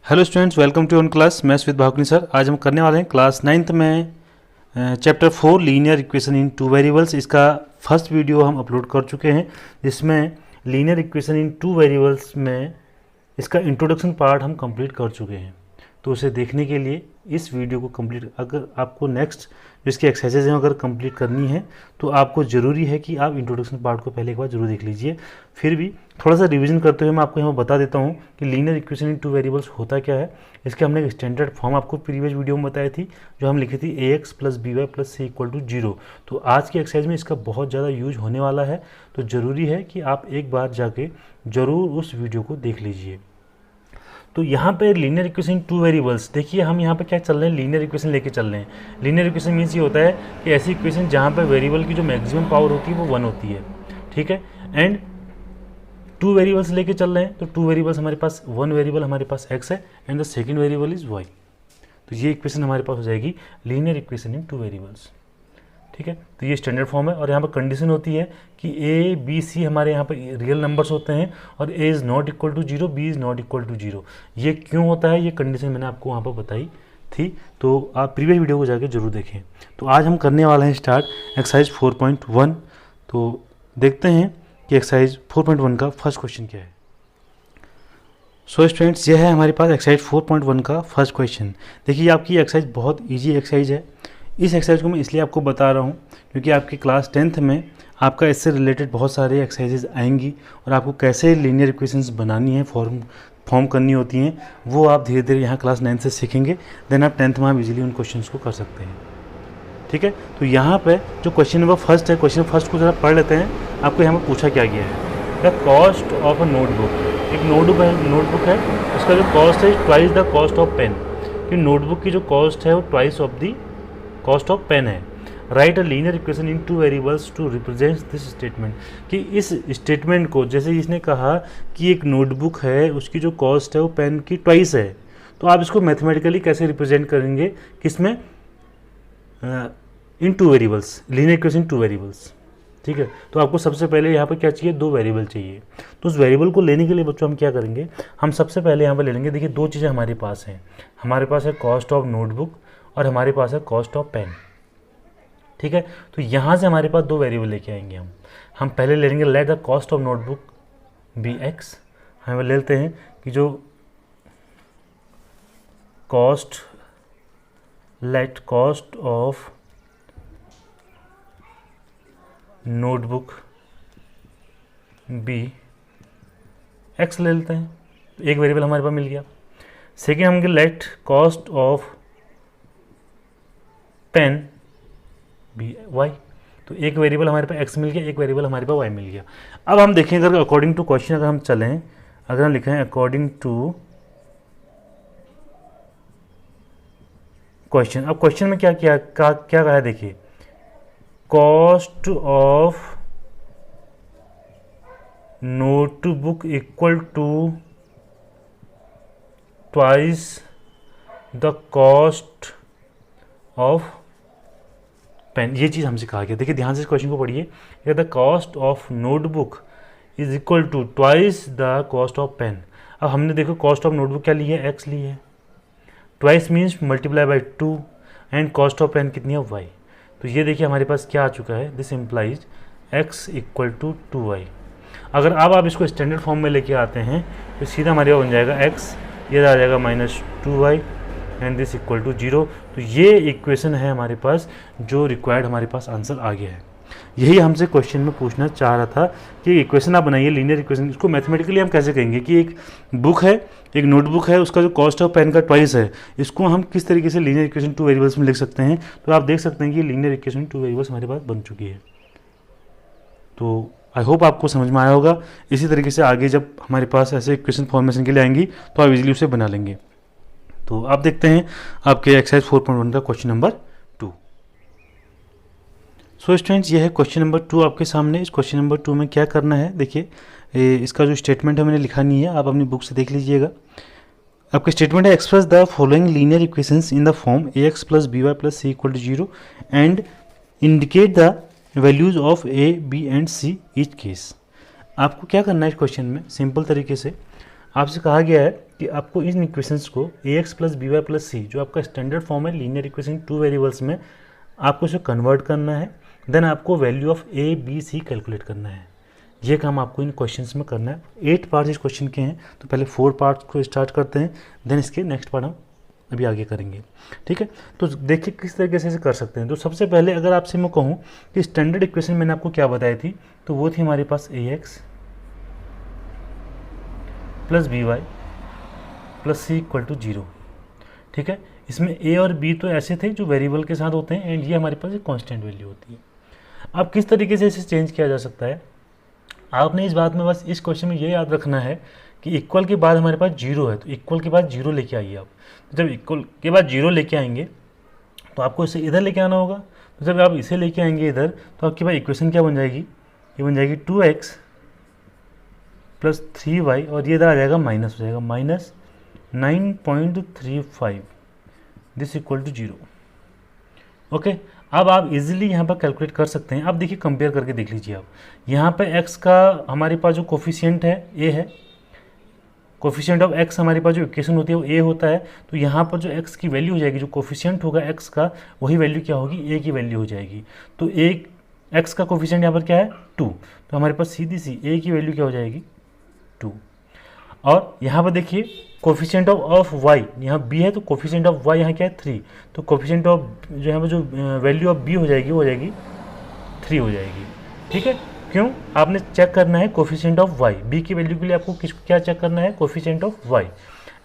Hello students, welcome to on class maths with Bhavani sir. आज हम करने वाले हैं क्लास 9th में chapter 4 linear equation in two variables. इसका फर्स्ट वीडियो हम अपलोड कर चुके हैं, जिसमें linear equation in two variables में इसका इंट्रोडक्शन पार्ट हम कंप्लीट कर चुके हैं। तो उसे देखने के लिए इस वीडियो को कंप्लीट, अगर आपको नेक्स्ट जो इसकी एक्सरसाइजेज हैं अगर कंप्लीट करनी है तो आपको ज़रूरी है कि आप इंट्रोडक्शन पार्ट को पहले एक बार जरूर देख लीजिए। फिर भी थोड़ा सा रिवीजन करते हुए मैं आपको यहाँ बता देता हूँ कि linear equation in two variables होता क्या है। इसके हमने एक स्टैंडर्ड फॉर्म आपको प्रीवियस वीडियो में बताई थी, जो हम लिखी थी ax + by + c = 0। तो आज की एक्सरसाइज में इसका बहुत ज़्यादा यूज होने वाला है, तो ज़रूरी है कि आप एक बार जाके ज़रूर उस वीडियो को देख लीजिए। तो यहाँ पे लीनियर इक्वेशन टू वेरिएबल्स, देखिए हम यहाँ पे क्या चल रहे हैं, लीनियर इक्वेशन लेके चल रहे हैं। लीनियर इक्वेशन मीन्स ये होता है कि ऐसी इक्वेशन जहाँ पे वेरिएबल की जो मैक्सिमम पावर होती है वो 1 होती है, ठीक है। एंड टू वेरिएबल्स लेके चल रहे हैं, तो टू वेरिएबल्स हमारे पास, वन वेरिएबल हमारे पास x है and the second variable is y। तो ये इक्वेशन हमारे पास हो जाएगी linear equation in two variables, ठीक है। तो ये स्टैंडर्ड फॉर्म है और यहाँ पर कंडीशन होती है कि a b c हमारे यहाँ पर रियल नंबर्स होते हैं और a is not equal to 0, b is not equal to 0। ये क्यों होता है, ये कंडीशन मैंने आपको वहाँ पर बताई थी, तो आप प्रीवियस वीडियो को जाके जरूर देखें। तो आज हम करने वाले हैं स्टार्ट एक्सरसाइज 4.1। तो देखते हैं कि एक्सरसाइज 4.1 का फर्स्ट क्वेश्चन क्या है। सो स्टूडेंट्स, यह है हमारे पास एक्सरसाइज 4.1 का फर्स्ट क्वेश्चन। देखिए आपकी एक्सरसाइज बहुत ईजी एक्सरसाइज है। इस एक्सरसाइज को मैं इसलिए आपको बता रहा हूँ क्योंकि आपकी क्लास 10th में आपका इससे रिलेटेड बहुत सारे एक्सरसाइजेज आएंगी और आपको कैसे लीनियर इक्वेशंस बनानी है, फॉर्म करनी होती हैं, वो आप धीरे धीरे यहाँ क्लास 9 से सीखेंगे। देन आप 10th में आप इजीली उन क्वेश्चंस को कर सकते हैं, ठीक है। तो यहाँ पे जो क्वेश्चन नंबर फर्स्ट है, क्वेश्चन फर्स्ट को जरा पढ़ लेते हैं। आपको यहाँ पर पूछा क्या गया है, the cost of a notebook. एक नोटबुक है, उसका जो कॉस्ट है twice the cost of pen. कि नोटबुक की जो कॉस्ट है वो twice of the cost of pen है। Write a linear equation in two variables to represent this statement. कि इस स्टेटमेंट को, जैसे इसने कहा कि एक नोटबुक है, उसकी जो कॉस्ट है वो पेन की ट्वाइस है, तो आप इसको मैथमेटिकली कैसे रिप्रेजेंट करेंगे, किसमें, in two variables, linear equation two variables, ठीक है। तो आपको सबसे पहले यहाँ पर क्या चाहिए, दो वेरिएबल चाहिए। तो उस वेरिएबल को लेने के लिए बच्चों हम क्या करेंगे, हम सबसे पहले यहाँ पर ले लेंगे। देखिए दो चीज़ें हमारे पास हैं, हमारे पास है कॉस्ट ऑफ नोटबुक और हमारे पास है कॉस्ट ऑफ पेन, ठीक है। तो यहाँ से हमारे पास दो वेरिएबल लेके आएंगे हम पहले ले लेंगे let the cost of notebook be x। हम ले लेते हैं कि जो let cost of notebook be x ले लेते हैं, एक वेरिएबल हमारे पास मिल गया। सेकेंड हम let cost of pen be y। तो एक वेरिएबल हमारे पास x मिल गया, एक वेरिएबल हमारे पास y मिल गया। अब हम देखें, अगर अकॉर्डिंग टू क्वेश्चन अगर हम चलें, अगर हम लिखें अकॉर्डिंग टू क्वेश्चन। अब क्वेश्चन में क्या कहा है, देखिए cost of notebook equal to twice the cost of pen. ये चीज़ हमसे कहा गया। देखिए ध्यान से इस क्वेश्चन को पढ़िए, the cost of notebook is equal to twice the cost of pen. अब हमने देखो कॉस्ट ऑफ नोटबुक क्या ली है, x ली है, twice means multiply by 2 and cost of pen कितनी है, y। तो ये देखिए हमारे पास क्या आ चुका है, this implies x equal to 2y। अगर अब आप इसको स्टैंडर्ड फॉर्म में लेके आते हैं तो सीधा हमारे पास बन जाएगा x, ये आ जाएगा -2y and this equal to 0। तो ये इक्वेशन है हमारे पास, जो रिक्वायर्ड हमारे पास आंसर आ गया है। यही हमसे क्वेश्चन में पूछना चाह रहा था कि इक्वेशन आप बनाइए लीनियर इक्वेशन। इसको मैथमेटिकली हम कैसे कहेंगे कि एक बुक है, एक नोटबुक है, उसका जो कॉस्ट ऑफ पेन का ट्वाइस है, इसको हम किस तरीके से लीनियर इक्वेशन टू वेरिएबल्स में लिख सकते हैं। तो आप देख सकते हैं कि लीनियर इक्वेशन टू वेरिएबल्स हमारे पास बन चुकी है। तो आई होप आपको समझ में आया होगा। इसी तरीके से आगे जब हमारे पास ऐसे इक्वेशन फॉर्मेशन के लिए आएंगी तो आप इजीली उसे बना लेंगे। तो आप देखते हैं आपके एक्सरसाइज 4.1 का क्वेश्चन नंबर 2। सो स्टूडेंट्स, ये है क्वेश्चन नंबर 2 आपके सामने। इस क्वेश्चन नंबर 2 में क्या करना है, देखिए इसका जो स्टेटमेंट है मैंने लिखा नहीं है, आप अपनी बुक से देख लीजिएगा। आपका स्टेटमेंट है express the following linear equations in the form ax + by + c = 0 and indicate the values of a, b and c each case. आपको क्या करना है इस क्वेश्चन में, सिंपल तरीके से आपसे कहा गया है कि आपको इन इक्वेशंस को ax plus B Y plus C, जो आपका स्टैंडर्ड फॉर्म है लीनियर इक्वेशन टू वेरिएबल्स में, आपको इसे कन्वर्ट करना है। देन आपको value of A B C calculate करना है। ये काम आपको इन क्वेश्चंस में करना है। 8 पार्ट्स इस क्वेश्चन के हैं, तो पहले 4 पार्ट्स को स्टार्ट करते हैं, देन इसके नेक्स्ट पार्ट हम अभी आगे करेंगे। ठीक है, तो देखिए किस तरीके से इसे कर सकते हैं। तो सबसे पहले अगर आपसे मैं कहूँ कि स्टैंडर्ड इक्वेशन मैंने आपको क्या बताई थी, तो वो थी हमारे पास ax plus B Y plus c equal to 0। ठीक है, इसमें a और b तो ऐसे थे जो वेरिएबल के साथ होते हैं, एंड ये हमारे पास एक कांस्टेंट वैल्यू होती है। अब किस तरीके से इसे चेंज किया जा सकता है, आपने इस बात में बस इस क्वेश्चन में ये याद रखना है कि इक्वल के बाद हमारे पास 0 है, तो इक्वल के बाद 0 लेके आइए आप। तो जब इक्वल के बाद 0 लेके आएंगे तो आपको इसे इधर लेके आना होगा। तो जब आप इसे लेके आएंगे इधर, तो आपके पास इक्वेशन क्या बन जाएगी, ये बन जाएगी 2x प्लस 3y, और ये इधर आ जाएगा माइनस हो जाएगा, minus 9.35 this equal to 0। Okay, अब आप इजीली यहाँ पर कैलकुलेट कर सकते हैं। अब देखिए कंपेयर करके देख लीजिए आप, यहाँ पे x का हमारे पास जो कोफिशिएंट है a है, कोफिशिएंट ऑफ x हमारे पास जो इक्वेशन होती है वो a होता है। तो यहाँ पर जो x की वैल्यू हो जाएगी, जो कोफिशिएंट होगा x का, वही वैल्यू क्या होगी, a की वैल्यू हो जाएगी। तो a x का कोफिशिएंट यहाँ पर क्या है 2, तो हमारे पास सीधी सी a की वैल्यू क्या हो जाएगी 2। और यहाँ पर देखिए कोफिशिएंट ऑफ y यहाँ b है, तो कोफिशिएंट ऑफ y यहाँ क्या है 3, तो कोफिशिएंट ऑफ जो यहाँ पर जो वैल्यू ऑफ b हो जाएगी वो हो जाएगी 3 हो जाएगी। ठीक है, क्यों, आपने चेक करना है कोफिशिएंट ऑफ y, b की वैल्यू के लिए आपको क्या चेक करना है, coefficient of y।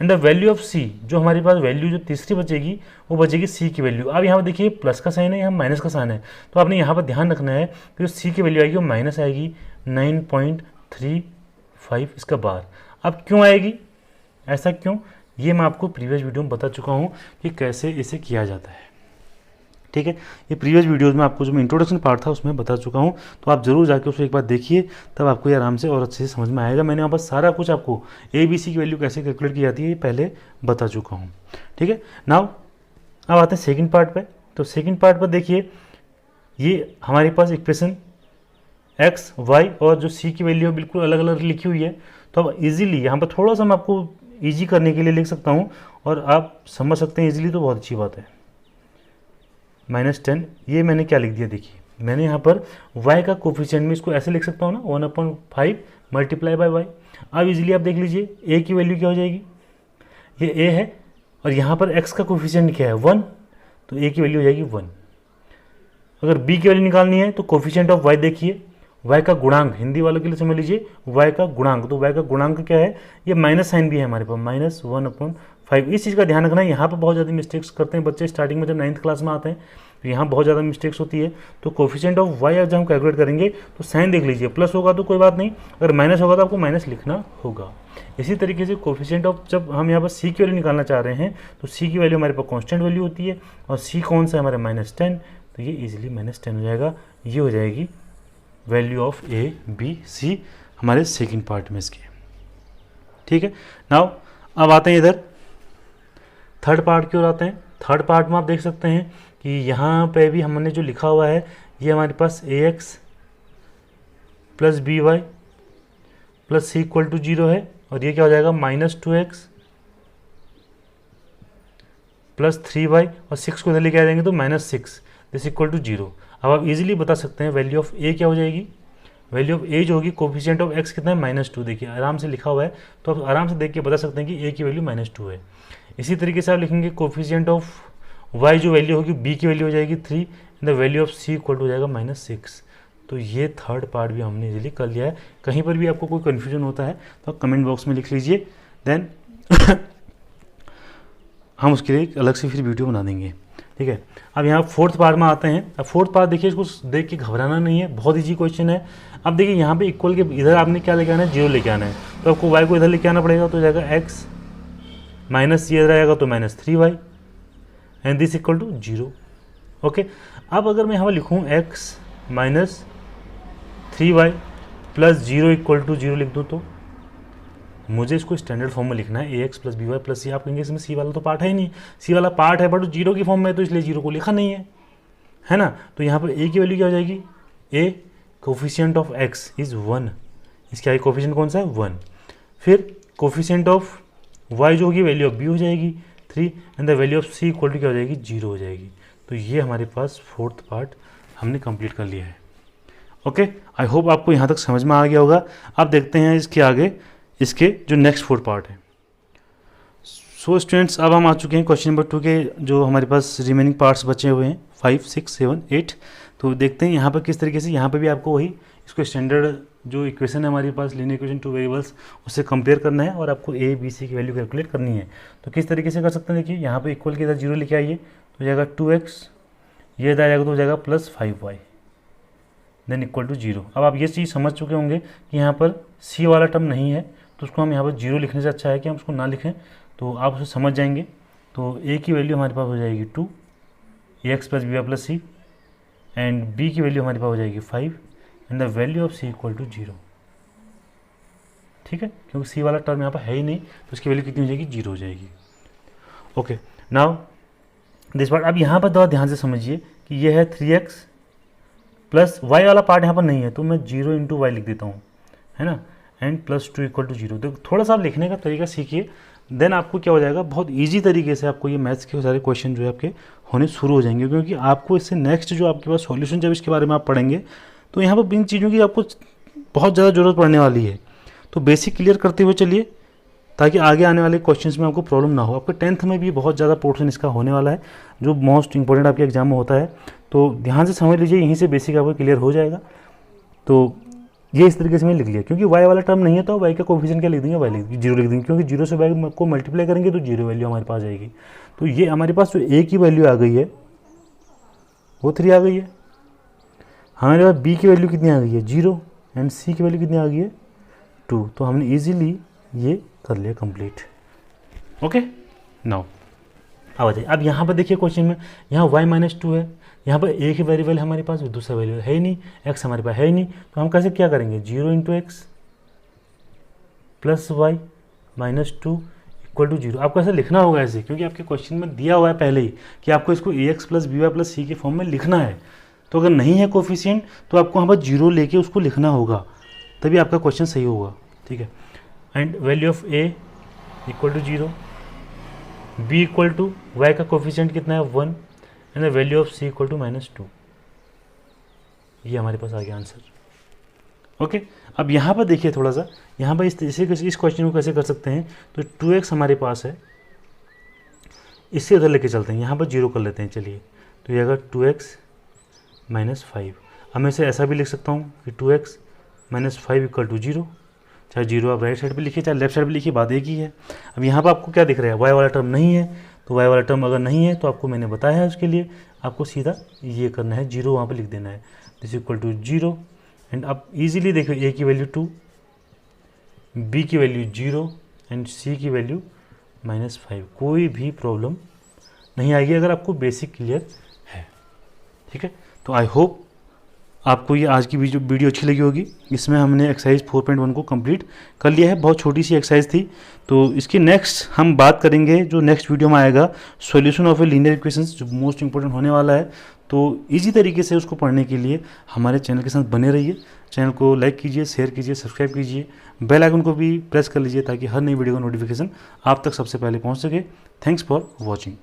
And the value of c, जो हमारे पास वैल्यू जो तीसरी बचेगी वो बचेगी c की वैल्यू। अब यहाँ पर देखिए प्लस का साइन है, यहाँ माइनस का साइन है, तो आपने यहाँ पर ध्यान रखना है कि जो c की वैल्यू आएगी वो माइनस आएगी 9.35 इसका बार। अब क्यों आएगी, ऐसा क्यों, ये मैं आपको प्रीवियस वीडियो में बता चुका हूँ कि कैसे इसे किया जाता है। ठीक है, ये प्रीवियस वीडियोज़ में आपको जो मैं इंट्रोडक्शन पार्ट था उसमें बता चुका हूँ, तो आप जरूर जाके उसको एक बार देखिए, तब आपको ये आराम से और अच्छे से समझ में आएगा। मैंने यहाँ पर सारा कुछ आपको ए बी सी की वैल्यू कैसे कैलकुलेट की जाती है ये पहले बता चुका हूँ। ठीक है, नाउ अब आते हैं सेकेंड पार्ट पर। तो सेकेंड पार्ट पर देखिए, ये हमारे पास इक्वेशन एक्स वाई और जो सी की वैल्यू बिल्कुल अलग अलग लिखी हुई है। तो अब इजीली यहाँ पर थोड़ा सा मैं आपको इजी करने के लिए लिख सकता हूँ और आप समझ सकते हैं इजीली, तो बहुत अच्छी बात है। -10, ये मैंने क्या लिख दिया, देखिए मैंने यहाँ पर y का कोफिशिएंट में इसको ऐसे लिख सकता हूँ ना, 1/5 मल्टीप्लाई बाय y। अब इजीली आप देख लीजिए a की वैल्यू क्या हो जाएगी, ये a है, और यहाँ पर x का कोफिशिएंट क्या है 1, तो a की वैल्यू हो जाएगी 1। अगर b की वैल्यू निकालनी है तो कोफिशिएंट ऑफ y देखिए, y का गुणांक, हिंदी वालों के लिए समझ लीजिए y का गुणांक, तो y का गुणांक क्या है, ये माइनस साइन भी है हमारे पास, -1/5। इस चीज़ का ध्यान रखना है, यहाँ पर बहुत ज़्यादा मिस्टेक्स करते हैं बच्चे स्टार्टिंग में जब 9th क्लास में आते हैं, तो यहाँ बहुत ज़्यादा मिस्टेक्स होती है। तो कोफिशिएंट ऑफ y जब हम कैलकुलेट करेंगे तो साइन देख लीजिए, प्लस होगा तो कोई बात नहीं, अगर माइनस होगा तो आपको माइनस लिखना होगा। इसी तरीके से कोफिशिएंट ऑफ, जब हम यहाँ पर c की वैल्यू निकालना चाह रहे हैं तो c की वैल्यू हमारे पास कॉन्स्टेंट वैल्यू होती है, और c कौन सा है हमारे -10, तो ये इजीली -10 हो जाएगा। ये हो जाएगी value of a b c हमारे सेकेंड पार्ट में इसके। ठीक है, नाउ अब आते हैं इधर थर्ड पार्ट की ओर आते हैं। थर्ड पार्ट में आप देख सकते हैं कि यहाँ पे भी हमने जो लिखा हुआ है, ये हमारे पास ax plus B Y plus c equal to 0 है, और ये क्या हो जाएगा -2x प्लस 3y, और 6 को इधर लेके आ जाएंगे तो -6 दिस इक्वल टू 0। अब आप इजीली बता सकते हैं वैल्यू ऑफ a क्या हो जाएगी, वैल्यू ऑफ a जो होगी कोफिशिएंट ऑफ x कितना है -2, देखिए आराम से लिखा हुआ है, तो आप आराम से देख के बता सकते हैं कि a की वैल्यू -2 है। इसी तरीके से आप लिखेंगे कोफिशिएंट ऑफ y जो वैल्यू होगी b की वैल्यू हो जाएगी 3, and the value of c equal to हो जाएगा -6। तो ये थर्ड पार्ट भी हमने इजीली कर लिया है। कहीं पर भी आपको कोई कन्फ्यूजन होता है तो आप कमेंट बॉक्स में लिख लीजिए, देन हम उसके लिए अलग से फिर वीडियो बना देंगे। ठीक है, अब यहाँ फोर्थ पार्ट में आते हैं। अब फोर्थ पार्ट देखिए, इसको देख के घबराना नहीं है, बहुत ईजी क्वेश्चन है। अब देखिए यहाँ पे इक्वल के इधर आपने क्या लेके आना है, 0 लेके आना है, तो आपको y को इधर लेके आना पड़ेगा, तो हो जाएगा x माइनस ये इधर आएगा तो -3y and this equal to 0। Okay, अब अगर मैं यहाँ पर लिखूँ x minus 3y plus 0 equal to 0 लिख दूँ, तो मुझे इसको स्टैंडर्ड फॉर्म में लिखना है ax plus B Y plus C. आप कहेंगे इसमें सी वाला तो पार्ट है ही नहीं, सी वाला पार्ट है बट 0 की फॉर्म में है, तो इसलिए 0 को लिखा नहीं है ना। तो यहाँ पर a की वैल्यू क्या हो जाएगी, a coefficient of x is 1, इसका कोफिशिएंट कौन सा है 1। फिर कोफिशिएंट ऑफ y जो होगी वैल्यू ऑफ b हो जाएगी 3 and the value of c equal to क्या हो जाएगी 0 हो जाएगी। तो ये हमारे पास फोर्थ पार्ट हमने कंप्लीट कर लिया है। ओके, आई होप आपको यहाँ तक समझ में आ गया होगा। अब देखते हैं इसके आगे इसके जो नेक्स्ट फोर्थ पार्ट है। सो स्टूडेंट्स, अब हम आ चुके हैं क्वेश्चन नंबर 2 के जो हमारे पास रिमेनिंग पार्ट्स बचे हुए हैं 5, 6, 7, 8। तो देखते हैं यहाँ पर किस तरीके से, यहाँ पर भी आपको वही इसको स्टैंडर्ड जो इक्वेशन है हमारे पास लीनियर इक्वेशन टू वेरिएबल्स उससे कंपेयर करना है और आपको ए बी सी की वैल्यू कैलकुलेट करनी है। तो किस तरीके से कर सकते हैं, देखिए यहाँ पे इक्वल के इधर 0 लेके आइए तो हो जाएगा 2x, ये इधर आएगा तो हो जाएगा plus 5y than equal to 0। अब आप ये चीज़ समझ चुके होंगे कि यहाँ पर c वाला टर्म नहीं है तो उसको हम यहाँ पर 0 लिखने से अच्छा है कि हम उसको ना लिखें, तो आप उसे समझ जाएंगे। तो a की वैल्यू हमारे पास हो जाएगी 2 ax plus B Y plus c and b की वैल्यू हमारे पास हो जाएगी 5 and the value of c equal to 0। ठीक है, क्योंकि c वाला टर्म यहाँ पर है ही नहीं तो उसकी वैल्यू कितनी हो जाएगी 0 हो जाएगी। Okay, now this part. अब यहाँ पर थोड़ा ध्यान से समझिए कि ये है 3x प्लस y वाला पार्ट यहाँ पर नहीं है तो मैं 0 इंटू वाई लिख देता हूँ, है ना, एंड प्लस 2 इक्वल टू 0। तो थोड़ा सा आप लिखने का तरीका सीखिए, देन आपको क्या हो जाएगा, बहुत ईजी तरीके से आपको ये मैथ्स के सारे क्वेश्चन जो है आपके होने शुरू हो जाएंगे। क्योंकि आपको इससे नेक्स्ट जो आपके पास सॉल्यूशन जब इसके बारे में आप पढ़ेंगे तो यहाँ पर इन चीज़ों की आपको बहुत ज़्यादा ज़रूरत पड़ने वाली है। तो बेसिक क्लियर करते हुए चलिए ताकि आगे आने वाले क्वेश्चंस में आपको प्रॉब्लम ना हो। आपके 10th में भी बहुत ज़्यादा पोर्शन इसका होने वाला है जो मोस्ट इंपॉर्टेंट आपके एग्जाम में होता है। तो ध्यान से समझ लीजिए, यहीं से बेसिक आपको क्लियर हो जाएगा। तो ये इस तरीके से मैंने लिख लिया, क्योंकि y वाला टर्म नहीं है तो y का कोफिशिएंट क्या लिख देंगे, y लिख 0 लिख देंगे, क्योंकि 0 से y को मल्टीप्लाई करेंगे तो 0 वैल्यू हमारे पास आएगी। तो ये हमारे पास जो a की वैल्यू आ गई है वो 3 आ गई है, हमारे पास b की वैल्यू कितनी आ गई है 0 एंड c की वैल्यू कितनी आ गई है 2। तो हमने ईजिली ये कर लिया कंप्लीट। ओके, नाउ अब आ जाइए। अब यहाँ पर देखिए क्वेश्चन में यहाँ y माइनस 2 है, यहाँ पर एक ही वेरिएबल हमारे पास, दूसरा वेरिएबल है ही नहीं, x हमारे पास है ही नहीं। तो हम कैसे क्या करेंगे, 0 into x plus y minus 2 equal to 0। आपको ऐसा लिखना होगा ऐसे, क्योंकि आपके क्वेश्चन में दिया हुआ है पहले ही कि आपको इसको ax plus B Y plus C के फॉर्म में लिखना है। तो अगर नहीं है कोफिशिएंट तो आपको यहाँ पर 0 लेके उसको लिखना होगा, तभी आपका क्वेश्चन सही होगा। ठीक है, and value of a equal to 0, b equal to y का कोफिशिएंट कितना है 1 एंड the value of c equal टू माइनस 2। ये हमारे पास आ गया आंसर। ओके, अब यहाँ पर देखिए थोड़ा सा, यहाँ पर इस क्वेश्चन को कैसे कर सकते हैं। तो 2x हमारे पास है, इससे उधर लेके चलते हैं, यहाँ पर 0 कर लेते हैं। चलिए, तो ये अगर 2x माइनस 5, अब मैं इसे ऐसा भी लिख सकता हूँ कि 2x माइनस 5 इक्वल टू 0। चाहे 0 आप राइट साइड पे लिखिए चाहे लेफ्ट साइड पे लिखिए, बात एक ही है। अब यहाँ पर आपको क्या दिख रहा है, y वाला टर्म नहीं है, तो y वाला टर्म अगर नहीं है तो आपको मैंने बताया है उसके लिए आपको सीधा ये करना है, 0 वहाँ पे लिख देना है, दिस इक्वल टू 0। एंड आप इजीली देखो a की वैल्यू 2, b की वैल्यू 0 एंड c की वैल्यू माइनस 5। कोई भी प्रॉब्लम नहीं आएगी अगर आपको बेसिक क्लियर है। ठीक है, तो आई होप आपको ये आज की वीडियो अच्छी लगी होगी। इसमें हमने एक्सरसाइज 4.1 को कंप्लीट कर लिया है, बहुत छोटी सी एक्सरसाइज थी। तो इसकी नेक्स्ट हम बात करेंगे, जो नेक्स्ट वीडियो में आएगा solution of a linear equations, जो मोस्ट इंपॉर्टेंट होने वाला है। तो इजी तरीके से उसको पढ़ने के लिए हमारे चैनल के साथ बने रहिए। चैनल को लाइक कीजिए, शेयर कीजिए, सब्सक्राइब कीजिए, बेल आइकन को भी प्रेस कर लीजिए ताकि हर नई वीडियो का नोटिफिकेशन आप तक सबसे पहले पहुँच सके। Thanks for watching.